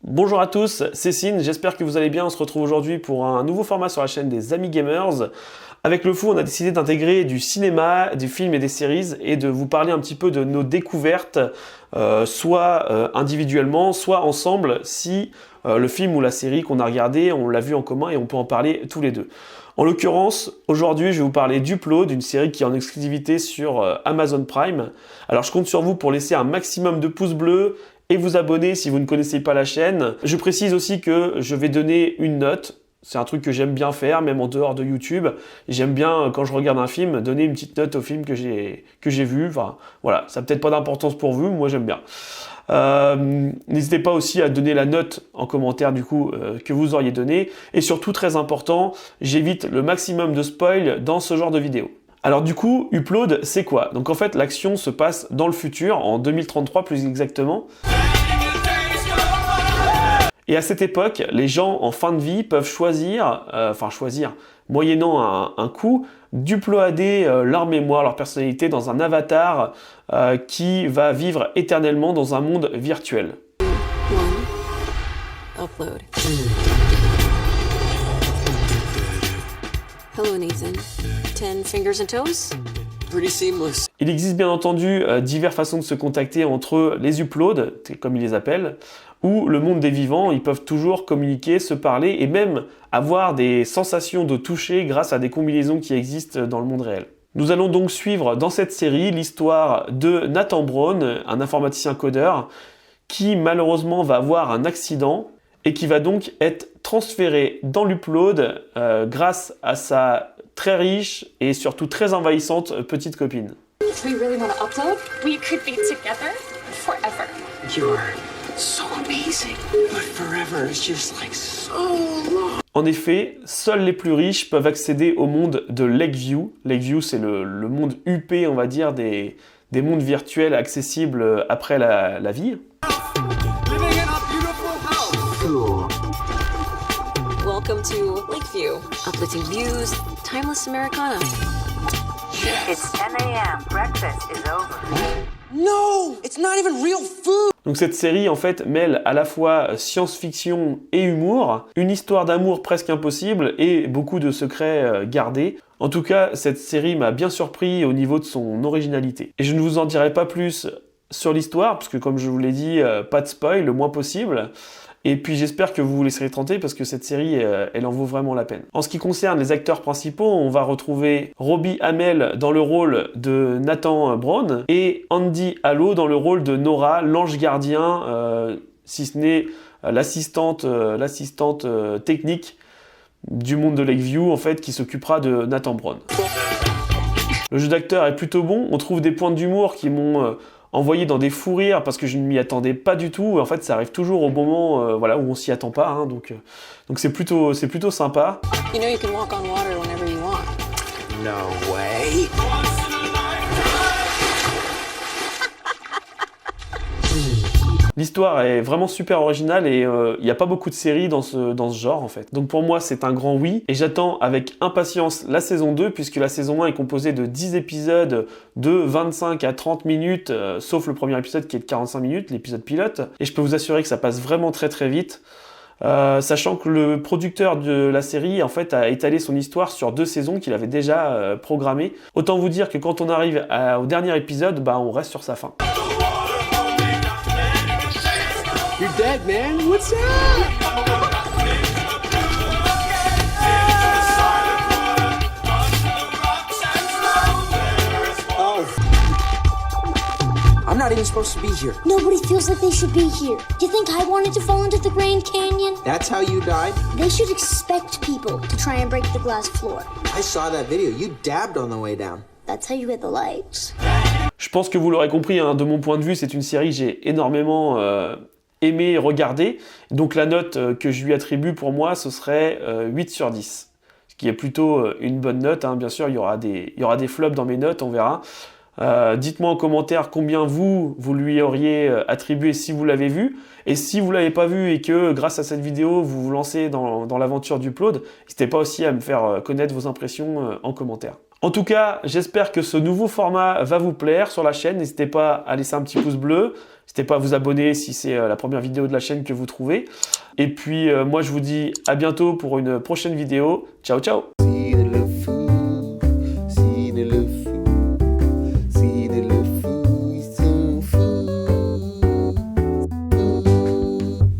Bonjour à tous, c'est Cine, j'espère que vous allez bien. On se retrouve aujourd'hui pour un nouveau format sur la chaîne des Amis Gamers. Avec le Fou, on a décidé d'intégrer du cinéma, du film et des séries et de vous parler un petit peu de nos découvertes, soit individuellement, soit ensemble, si le film ou la série qu'on a regardé, on l'a vu en commun et on peut en parler tous les deux. En l'occurrence, aujourd'hui, je vais vous parler d'Upload, une série qui est en exclusivité sur Amazon Prime. Alors, je compte sur vous pour laisser un maximum de pouces bleus et vous abonner si vous ne connaissez pas la chaîne. Je précise aussi que je vais donner une note. C'est un truc que j'aime bien faire, même en dehors de YouTube. J'aime bien, quand je regarde un film, donner une petite note au film que j'ai vu. Enfin, voilà, ça n'a peut-être pas d'importance pour vous, moi j'aime bien. N'hésitez pas aussi à donner la note en commentaire du coup que vous auriez donné. Et surtout, très important, j'évite le maximum de spoil dans ce genre de vidéo. Alors du coup, Upload, c'est quoi? Donc en fait, l'action se passe dans le futur, en 2033 plus exactement. Et à cette époque, les gens en fin de vie peuvent choisir, moyennant un coût, d'uploader leur mémoire, leur personnalité dans un avatar qui va vivre éternellement dans un monde virtuel. Upload. Hello, Nathan. 10 fingers and toes? Pretty seamless. Il existe bien entendu diverses façons de se contacter entre les uploads, comme ils les appellent, ou le monde des vivants. Ils peuvent toujours communiquer, se parler et même avoir des sensations de toucher grâce à des combinaisons qui existent dans le monde réel. Nous allons donc suivre dans cette série l'histoire de Nathan Brown, un informaticien codeur, qui malheureusement va avoir un accident et qui va donc être transféré dans l'Upload grâce à sa très riche et surtout très envahissante petite copine. We really want to upload? We could be together forever. You are so amazing. But forever is just like so long. En effet, seuls les plus riches peuvent accéder au monde de Lakeview. Lakeview, c'est le monde huppé, on va dire, des mondes virtuels accessibles après la vie. Living in a beautiful house. Cool. Welcome to Lakeview. Uplifting views, timeless Americana. It's 10 a.m. Breakfast is over. No, it's not even real food. Donc cette série en fait mêle à la fois science-fiction et humour, une histoire d'amour presque impossible et beaucoup de secrets gardés. En tout cas, cette série m'a bien surpris au niveau de son originalité. Et je ne vous en dirai pas plus sur l'histoire, parce que comme je vous l'ai dit, pas de spoil, le moins possible. Et puis j'espère que vous vous laisserez tenter parce que cette série, elle en vaut vraiment la peine. En ce qui concerne les acteurs principaux, on va retrouver Robbie Amell dans le rôle de Nathan Brown et Andy Allo dans le rôle de Nora, l'ange gardien, si ce n'est l'assistante technique du monde de Lakeview, en fait, qui s'occupera de Nathan Brown. Le jeu d'acteur est plutôt bon, on trouve des points d'humour qui m'ont envoyé dans des fous rires parce que je ne m'y attendais pas du tout. En fait, ça arrive toujours au moment où on s'y attend pas, hein, donc c'est plutôt sympa. You know you can walk on water whenever you want. No way. L'histoire est vraiment super originale et il n'y a pas beaucoup de séries dans ce genre en fait. Donc pour moi c'est un grand oui et j'attends avec impatience la saison 2 puisque la saison 1 est composée de 10 épisodes de 25 à 30 minutes sauf le premier épisode qui est de 45 minutes, l'épisode pilote. Et je peux vous assurer que ça passe vraiment très très vite. Sachant que le producteur de la série en fait a étalé son histoire sur 2 saisons qu'il avait déjà programmées. Autant vous dire que quand on arrive au dernier épisode, on reste sur sa fin. You're dead, man. What's up? Oh. I'm not even supposed to be here. Nobody feels like they should be here. Do you think I wanted to fall into the Grand Canyon? That's how you died? They should expect people to try and break the glass floor. I saw that video. You dabbed on the way down. That's how you hit the lights. Je pense que vous l'aurez compris, hein, de mon point de vue, c'est une série que j'ai énormément aimé regarder. Donc la note que je lui attribue pour moi, ce serait 8 sur 10. Ce qui est plutôt une bonne note, hein. Bien sûr, il y aura des flops dans mes notes, on verra. Dites-moi en commentaire combien vous lui auriez attribué si vous l'avez vu. Et si vous l'avez pas vu et que grâce à cette vidéo, vous vous lancez dans l'aventure d'Upload, n'hésitez pas aussi à me faire connaître vos impressions en commentaire. En tout cas, j'espère que ce nouveau format va vous plaire sur la chaîne. N'hésitez pas à laisser un petit pouce bleu. N'hésitez pas à vous abonner si c'est la première vidéo de la chaîne que vous trouvez. Et puis moi je vous dis à bientôt pour une prochaine vidéo. Ciao ciao!